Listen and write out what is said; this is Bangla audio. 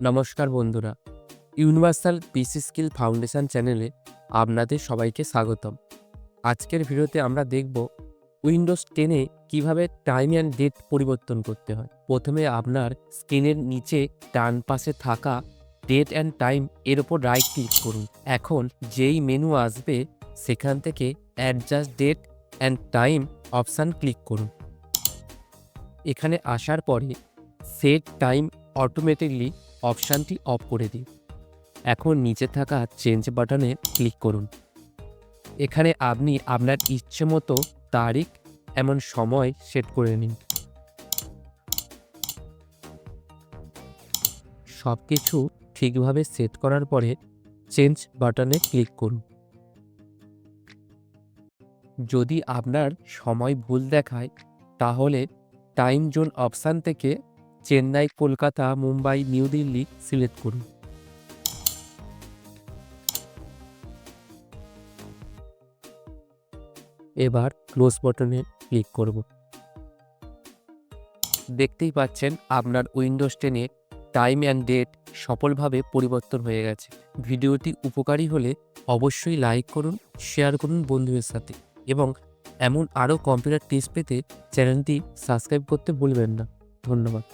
নমস্কার বন্ধুরা, ইউনিভার্সাল পিসি স্কিল ফাউন্ডেশন চ্যানেলে আপনাদের সবাইকে স্বাগতম। আজকের ভিডিওতে আমরা দেখব উইন্ডোজ 10-এ কীভাবে টাইম অ্যান্ড ডেট পরিবর্তন করতে হয়। প্রথমে আপনার স্ক্রিনের নিচে ডান পাশে থাকা ডেট অ্যান্ড টাইম এর ওপর রাইট ক্লিক করুন। এখন যেই মেনু আসবে সেখান থেকে adjust date and time option click করুন। এখানে আসার পরে সেট টাইম অটোমেটিকলি অপশানটি অফ করে দিন। এখন নিচে থাকা চেঞ্জ বাটনে ক্লিক করুন। এখানে আপনি আপনার ইচ্ছে মতো তারিখ এমন সময় সেট করে নিন। সব কিছু ঠিকভাবে সেট করার পরে চেঞ্জ বাটনে ক্লিক করুন। যদি আপনার সময় ভুল দেখায় তাহলে টাইম জোন অপশান থেকে চেন্নাই, কলকাতা, মুম্বাই, নিউ দিল্লি সিলেক্ট করুন। এবার ক্লোজ বাটনে ক্লিক করব। দেখতেই পাচ্ছেন আপনার উইন্ডোজ 10-এ টাইম অ্যান্ড ডেট সফলভাবে পরিবর্তন হয়ে গেছে। ভিডিওটি উপকারী হলে অবশ্যই লাইক করুন, শেয়ার করুন বন্ধুদের সাথে এবং এমন আরও কম্পিউটার টিপস পেতে চ্যানেলটি সাবস্ক্রাইব করতে ভুলবেন না। ধন্যবাদ।